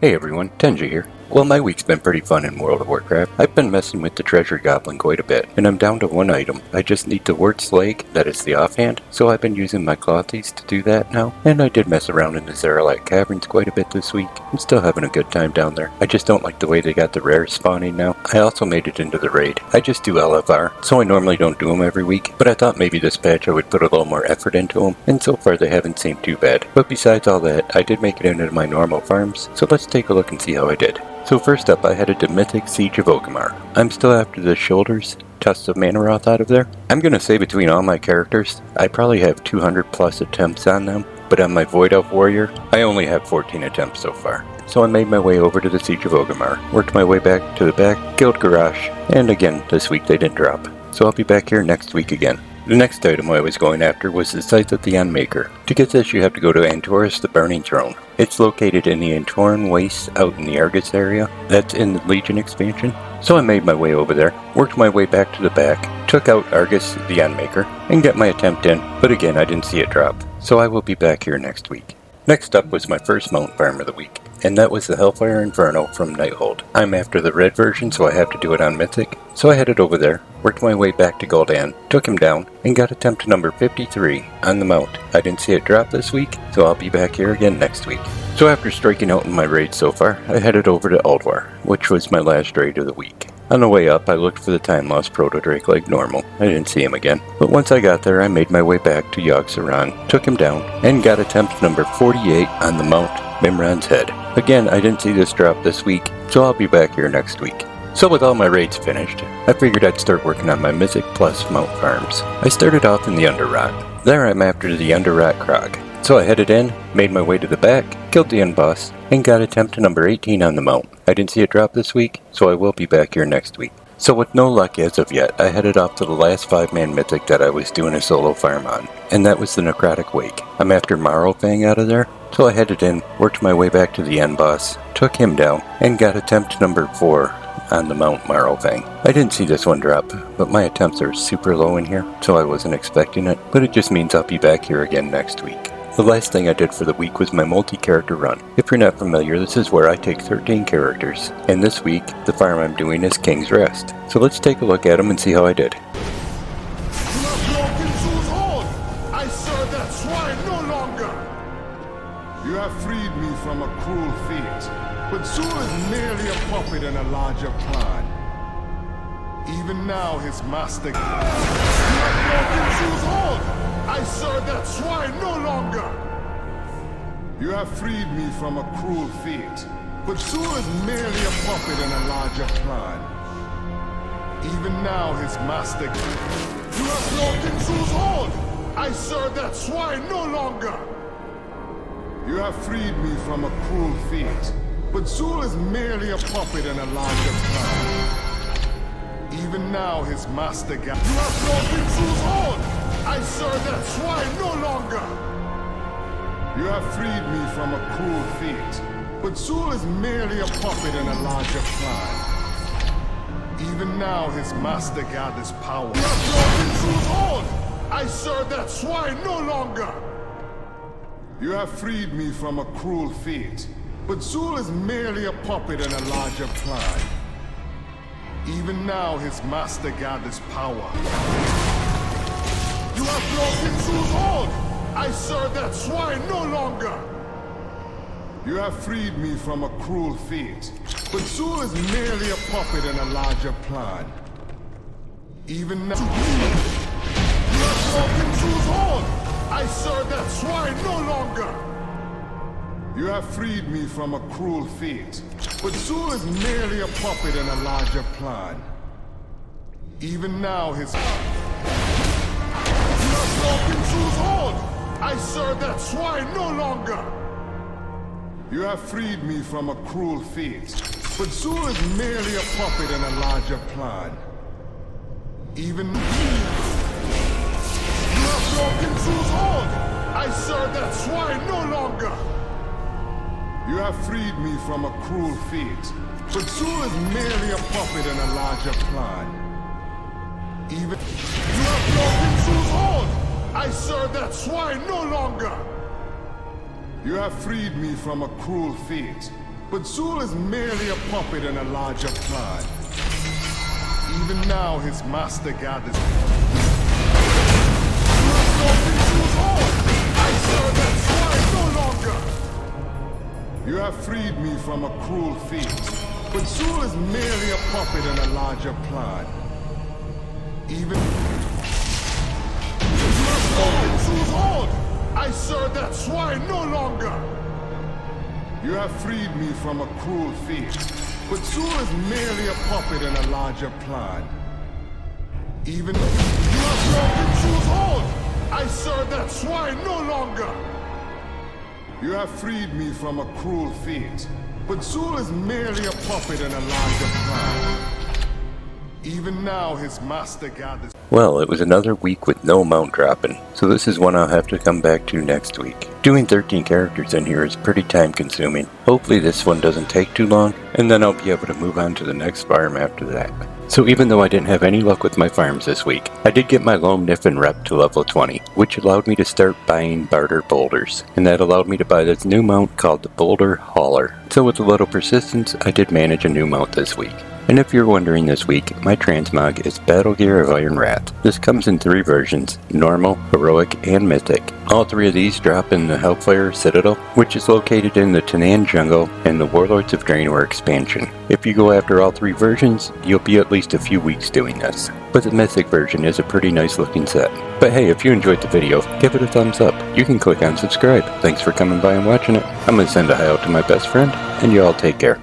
Hey everyone, Tenji here. Well, my week's been pretty fun in World of Warcraft. I've been messing with the treasure goblin quite a bit, and I'm down to one item. I just need the Wurt's leg, that is the offhand, so I've been using my clothies to do that now, and I did mess around in the Zaralite Caverns quite a bit this week. I'm still having a good time down there. I just don't like the way they got the rares spawning now. I also made it into the raid. I just do LFR, so I normally don't do them every week, but I thought maybe this patch I would put a little more effort into them, and so far they haven't seemed too bad. But besides all that, I did make it into my normal farms, so let's take a look and see how I did. So first up, I headed to Mythic Siege of Orgrimmar. I'm still after the shoulders, Tusk of Mannoroth out of there. I'm gonna say between all my characters, I probably have 200 plus attempts on them, but on my Void Elf Warrior, I only have 14 attempts so far. So I made my way over to the Siege of Orgrimmar, worked my way back to the back, killed Garrosh, and again, this week they didn't drop. So I'll be back here next week again. The next item I was going after was the Scythe of the Unmaker. To get this, you have to go to Antorus the Burning Throne. It's located in the Antoran Wastes out in the Argus area. That's in the Legion expansion. So I made my way over there, worked my way back to the back, took out Argus the Unmaker, and got my attempt in, but again I didn't see it drop. So I will be back here next week. Next up was my first mount farm of the week, and that was the Hellfire Infernal from Nighthold. I'm after the red version, so I have to do it on Mythic. So I headed over there, worked my way back to Gul'dan, took him down, and got attempt number 53 on the mount. I didn't see it drop this week, so I'll be back here again next week. So after striking out in my raid so far, I headed over to Ulduar, which was my last raid of the week. On the way up, I looked for the Time Lost Proto-Drake like normal. I didn't see him again. But once I got there, I made my way back to Yogg-Saron, took him down, and got attempt number 48 on the mount, Mimiron's head. Again, I didn't see this drop this week, so I'll be back here next week. So with all my raids finished, I figured I'd start working on my Mythic Plus mount farms. I started off in the Underrot. There I'm after the Underrot Crawg. So I headed in, made my way to the back, killed the end boss, and got attempt number 18 on the mount. I didn't see it drop this week, so I will be back here next week. So with no luck as of yet, I headed off to the last 5-man mythic that I was doing a solo farm on, and that was the Necrotic Wake. I'm after Marrowfang out of there, so I headed in, worked my way back to the end boss, took him down, and got attempt number 4 on the Mount Marrowfang. I didn't see this one drop, but my attempts are super low in here, so I wasn't expecting it, but it just means I'll be back here again next week. The last thing I did for the week was my multi-character run. If you're not familiar, this is where I take 13 characters, and this week, the farm I'm doing is King's Rest. So let's take a look at them and see how I did. I serve that swine no longer! You have freed me from a cruel fate, but Zul is merely a puppet in a larger plan. Even now his master... You have broken Zul's hold! I serve that swine no longer! You have freed me from a cruel fate, but Zul is merely a puppet in a larger plan. Even now his master... You have broken Zul's hold! I serve that swine no longer! You have freed me from a cruel fate, but Zul is merely a puppet in a larger plan. Even now his master... You have broken Zul's hold! I serve that swine no longer! You have freed me from a cruel fate, but Zul is merely a puppet in a larger plan. Even now his master gathers power. You have broken Zul's hold! I serve that swine no longer! You have freed me from a cruel fate, but Zul is merely a puppet in a larger plan. Even now his master gathers power. You have broken Zul's hold! I serve that swine no longer! You have freed me from a cruel fate, but Zul is merely a puppet in a larger plan. Even now... You have broken Zul's hold! I serve that swine no longer! You have freed me from a cruel fate, but Zul is merely a puppet in a larger plan. Even now his... Broken Zul's hold! I serve that swine no longer! You have freed me from a cruel fate, but Zul is merely a puppet in a larger plan. Even... You have broken Zul's hold! I serve that swine no longer! You have freed me from a cruel fate, but Zul is merely a puppet in a larger plan. Even... You have broken Zul's hold! I serve that swine no longer! You have freed me from a cruel fate, But Zul is merely a puppet in a larger plan. Even now, his master gathers. I serve that swine no longer! You have freed me from a cruel fate, but Zul is merely a puppet in a larger plan. Even... You must open Zul's hold! I serve that swine no longer! You have freed me from a cruel fate, but Zul is merely a puppet in a larger plan. Even... You must open Zul's hold! I serve that swine no longer! You have freed me from a cruel fate, but Zul is merely a puppet in a larger plan. Even now, his master gathers... Well, it was another week with no mount dropping, so this is one I'll have to come back to next week. Doing 13 characters in here is pretty time consuming. Hopefully this one doesn't take too long, and then I'll be able to move on to the next farm after that. So even though I didn't have any luck with my farms this week, I did get my lone Niffin rep to level 20, which allowed me to start buying barter boulders, and that allowed me to buy this new mount called the Boulder Hauler. So with a little persistence, I did manage a new mount this week. And if you're wondering this week, my transmog is Battle Gear of Iron Wrath. This comes in 3 versions, Normal, Heroic, and Mythic. All 3 of these drop in the Hellfire Citadel, which is located in the Tanan Jungle and the Warlords of Draenor expansion. If you go after all 3 versions, you'll be at least a few weeks doing this. But the Mythic version is a pretty nice looking set. But hey, if you enjoyed the video, give it a thumbs up. You can click on subscribe. Thanks for coming by and watching it. I'm going to send a hi out to my best friend, and you all take care.